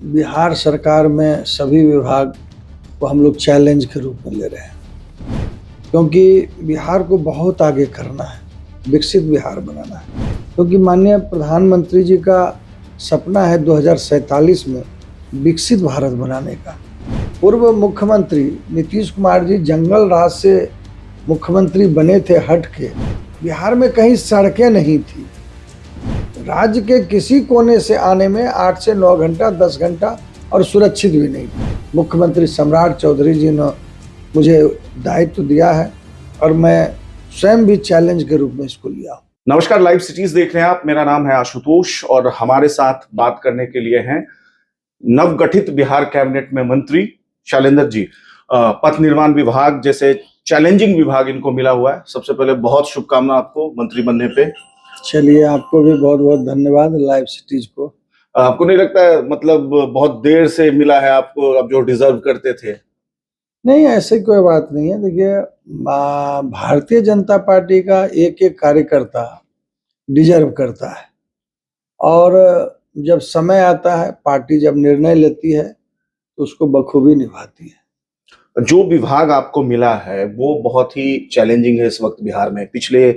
बिहार सरकार में सभी विभाग को हम लोग चैलेंज के रूप में ले रहे हैं, क्योंकि बिहार को बहुत आगे करना है, विकसित बिहार बनाना है। क्योंकि माननीय प्रधानमंत्री जी का सपना है 2047 में विकसित भारत बनाने का। पूर्व मुख्यमंत्री नीतीश कुमार जी जंगल राज से मुख्यमंत्री बने थे हट के। बिहार में कहीं सड़कें नहीं थी। राज्य के किसी कोने से आने में 8 से 9 घंटा, 10 घंटा और सुरक्षित भी नहीं था। मुख्यमंत्री सम्राट चौधरी जी ने मुझे दायित्व दिया है और मैं स्वयं भी चैलेंज के रूप में इसको लिया। नमस्कार, लाइव सिटीज देख रहे हैं आप। मेरा नाम है आशुतोष और हमारे साथ बात करने के लिए हैं नवगठित बिहार कैबिनेट में मंत्री शैलेंद्र जी। पथ निर्माण विभाग जैसे चैलेंजिंग विभाग इनको मिला हुआ है। सबसे पहले बहुत शुभकामना आपको मंत्री बनने पे। चलिए, आपको भी बहुत बहुत धन्यवाद लाइव सिटीज को। आपको नहीं लगता है मतलब बहुत देर से मिला है आपको, अब जो डिजर्व करते थे? नहीं, ऐसी कोई बात नहीं है। देखिए, भारतीय जनता पार्टी का एक एक कार्यकर्ता डिजर्व करता है और जब समय आता है, पार्टी जब निर्णय लेती है तो उसको बखूबी निभाती है। जो विभाग आपको मिला है वो बहुत ही चैलेंजिंग है इस वक्त बिहार में। पिछले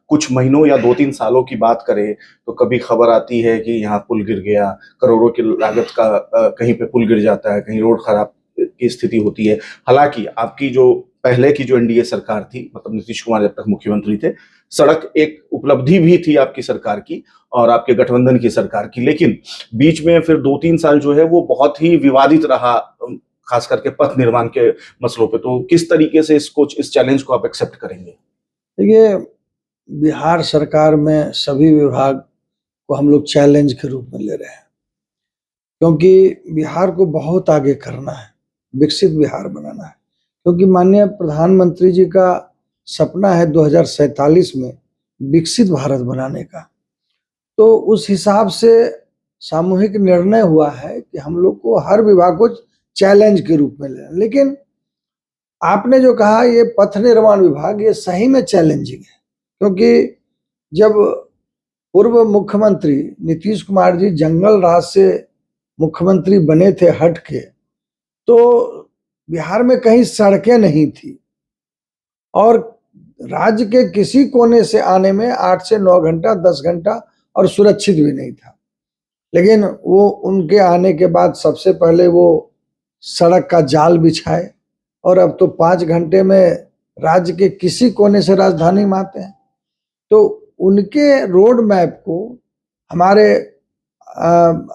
कुछ महीनों या 2-3 सालों की बात करें तो कभी खबर आती है कि यहाँ पुल गिर गया, करोड़ों की लागत का कहीं पे पुल गिर जाता है, कहीं रोड खराब की स्थिति होती है। हालांकि आपकी जो पहले की जो एनडीए सरकार थी, मतलब नीतीश कुमार जब तक मुख्यमंत्री थे, सड़क एक उपलब्धि भी थी आपकी सरकार की और आपके गठबंधन की सरकार की। लेकिन बीच में फिर 2-3 साल जो है वो बहुत ही विवादित रहा, खास करके पथ निर्माण के मसलों पे। तो किस तरीके से इस चैलेंज को आप एक्सेप्ट करेंगे? देखिए, बिहार सरकार में सभी विभाग को हम लोग चैलेंज के रूप में ले रहे हैं, क्योंकि बिहार को बहुत आगे करना है, विकसित बिहार बनाना है। क्योंकि माननीय प्रधानमंत्री जी का सपना है 2047 में विकसित भारत बनाने का। तो उस हिसाब से सामूहिक निर्णय हुआ है कि हम लोग को हर विभाग को चैलेंज के रूप में लेना। लेकिन आपने जो कहा, ये पथ निर्माण विभाग, ये सही में चैलेंजिंग है। क्योंकि जब पूर्व मुख्यमंत्री नीतीश कुमार जी जंगल राज से मुख्यमंत्री बने थे हट के, तो बिहार में कहीं सड़कें नहीं थी और राज्य के किसी कोने से आने में 8 से 9 घंटा, 10 घंटा और सुरक्षित भी नहीं था। लेकिन वो उनके आने के बाद सबसे पहले वो सड़क का जाल बिछाए और अब तो 5 घंटे में राज्य के किसी कोने से राजधानी में आते हैं। तो उनके रोड मैप को हमारे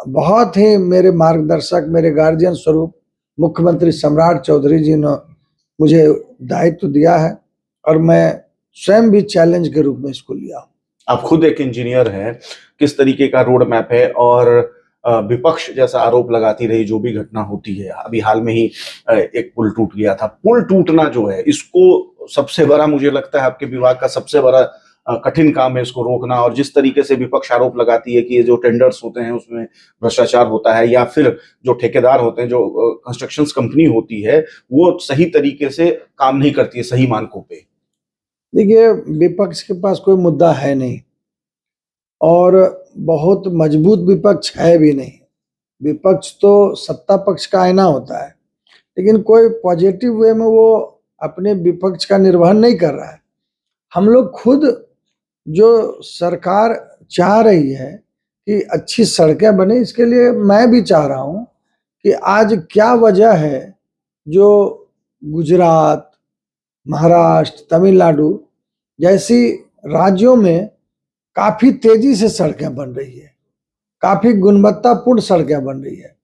बहुत ही मेरे मार्गदर्शक, मेरे गार्जियन स्वरूप मुख्यमंत्री सम्राट चौधरी जी ने मुझे दायित्व दिया है और मैं स्वयं भी चैलेंज के रूप में इसको लिया। आप खुद एक इंजीनियर हैं, किस तरीके का रोड मैप है? और विपक्ष जैसा आरोप लगाती रही जो भी घटना होती है, अभी हाल में ही एक पुल टूट गया था। पुल टूटना जो है, इसको सबसे बड़ा मुझे लगता है आपके विभाग का सबसे बड़ा कठिन काम है इसको रोकना। और जिस तरीके से विपक्ष आरोप लगाती है कि ये जो टेंडर्स होते हैं उसमें भ्रष्टाचार होता है, या फिर जो ठेकेदार होते हैं, जो कंस्ट्रक्शन कंपनी होती है, वो सही तरीके से काम नहीं करती है सही मानकों पे। देखिए, विपक्ष के पास कोई मुद्दा है नहीं और बहुत मजबूत विपक्ष है भी नहीं। विपक्ष तो सत्ता पक्ष का आईना होता है, लेकिन कोई पॉजिटिव वे में वो अपने विपक्ष का निर्वहन नहीं कर रहा है। हम लोग खुद जो सरकार चाह रही है कि अच्छी सड़कें बने, इसके लिए मैं भी चाह रहा हूं कि आज क्या वजह है जो गुजरात, महाराष्ट्र, तमिलनाडु जैसी राज्यों में काफी तेजी से सड़कें बन रही है, काफी गुणवत्तापूर्ण सड़कें बन रही है।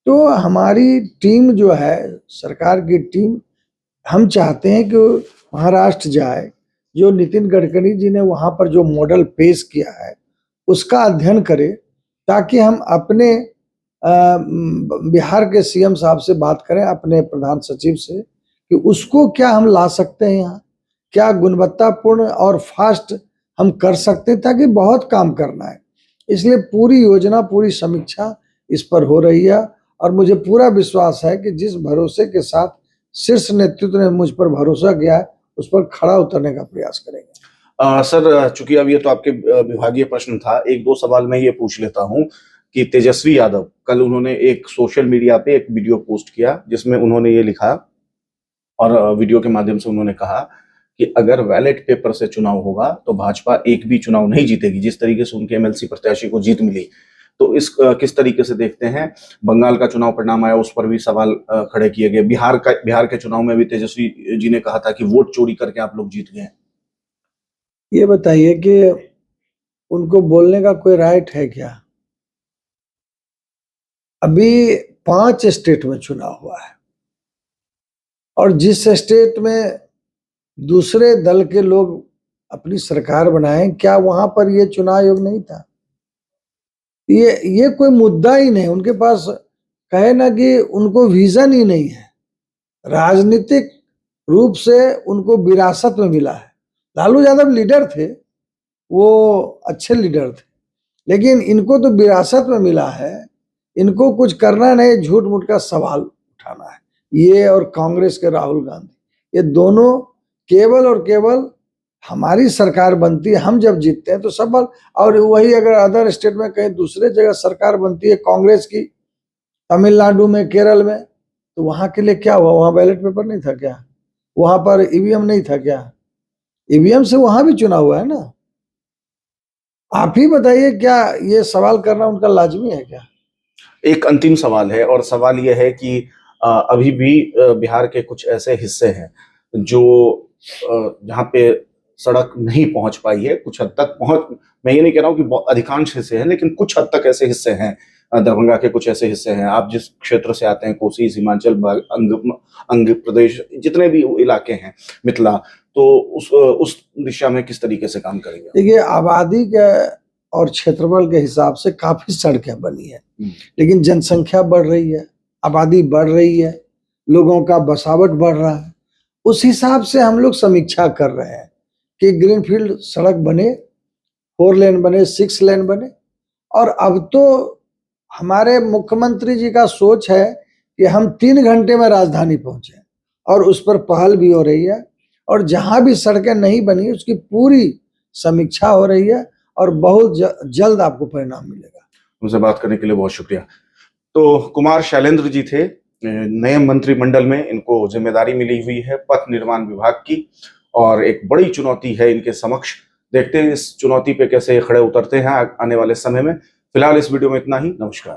तो हमारी टीम जो है, सरकार की टीम, हम चाहते हैं कि महाराष्ट्र जाए, जो नितिन गडकरी जी ने वहां पर जो मॉडल पेश किया है उसका अध्ययन करे, ताकि हम अपने बिहार के सीएम साहब से बात करें, अपने प्रधान सचिव से, कि उसको क्या हम ला सकते हैं, यहाँ क्या गुणवत्तापूर्ण और फास्ट हम कर सकते हैं, ताकि बहुत काम करना है। इसलिए पूरी योजना, पूरी समीक्षा इस पर हो रही है और मुझे पूरा विश्वास है कि जिस भरोसे के साथ शीर्ष नेतृत्व ने मुझ पर भरोसा किया है, उस पर खड़ा उतरने का प्रयास करेंगे। सर, चूंकि अब ये तो आपके विभागीय प्रश्न था, 1-2 सवाल मैं ये पूछ लेता हूँ कि तेजस्वी यादव, कल उन्होंने एक सोशल मीडिया पे एक वीडियो पोस्ट किया जिसमें उन्होंने ये लिखा और वीडियो के माध्यम से उन्होंने कहा कि अगर बैलेट पेपर से चुनाव होगा तो भाजपा एक भी चुनाव नहीं जीतेगी। जिस तरीके से उनके एमएलसी प्रत्याशी को जीत मिली, तो इस किस तरीके से देखते हैं? बंगाल का चुनाव परिणाम आया, उस पर भी सवाल खड़े किए गए। बिहार के चुनाव में भी तेजस्वी जी ने कहा था कि वोट चोरी करके आप लोग जीत गए। ये बताइए कि उनको बोलने का कोई राइट है क्या? अभी 5 स्टेट में चुनाव हुआ है और जिस स्टेट में दूसरे दल के लोग अपनी सरकार बनाए, क्या वहां पर ये चुनाव आयोग नहीं था? ये कोई मुद्दा ही नहीं। उनके पास कहे ना कि उनको विजन ही नहीं है। राजनीतिक रूप से उनको विरासत में मिला है। लालू यादव लीडर थे, वो अच्छे लीडर थे, लेकिन इनको तो विरासत में मिला है। इनको कुछ करना नहीं, झूठ मूठ का सवाल उठाना है। ये और कांग्रेस के राहुल गांधी, ये दोनों केवल और केवल हमारी सरकार बनती है, हम जब जीतते हैं तो सब, और वही अगर अदर स्टेट में कहीं दूसरे जगह सरकार बनती है कांग्रेस की, तमिलनाडु में, केरल में, तो वहां के लिए क्या हुआ? वहां बैलेट पेपर नहीं था क्या? वहां पर ईवीएम नहीं था क्या? ईवीएम से वहां भी चुनाव हुआ है ना। आप ही बताइए, क्या ये सवाल करना उनका लाजमी है क्या? एक अंतिम सवाल है, और सवाल यह है कि अभी भी बिहार के कुछ ऐसे हिस्से हैं जो जहाँ पे सड़क नहीं पहुंच पाई है, कुछ हद तक पहुंच, मैं ये नहीं कह रहा हूँ कि अधिकांश हिस्से हैं, लेकिन कुछ हद तक ऐसे हिस्से हैं, दरभंगा के कुछ ऐसे हिस्से हैं, आप जिस क्षेत्र से आते हैं, कोसी, सीमांचल, अंग प्रदेश, जितने भी इलाके हैं, मिथिला, तो उस दिशा में किस तरीके से काम करेंगे? देखिए, आबादी के और क्षेत्रफल के हिसाब से काफी सड़कें बनी है, लेकिन जनसंख्या बढ़ रही है, आबादी बढ़ रही है, लोगों का बसावट बढ़ रहा है। उस हिसाब से हम लोग समीक्षा कर रहे हैं कि ग्रीनफील्ड सड़क बने, 4 लेन बने, 6 लेन बने। और अब तो हमारे मुख्यमंत्री जी का सोच है कि हम 3 घंटे में राजधानी पहुंचे, और उस पर पहल भी हो रही है। और जहां भी सड़कें नहीं बनी उसकी पूरी समीक्षा हो रही है, और बहुत जल्द आपको परिणाम मिलेगा। मुझसे बात करने के लिए बहुत शुक्रिया। तो कुमार शैलेंद्र जी थे, नए मंत्रिमंडल में इनको जिम्मेदारी मिली हुई है पथ निर्माण विभाग की, और एक बड़ी चुनौती है इनके समक्ष। देखते हैं इस चुनौती पे कैसे खड़े उतरते हैं आने वाले समय में। फिलहाल इस वीडियो में इतना ही। नमस्कार।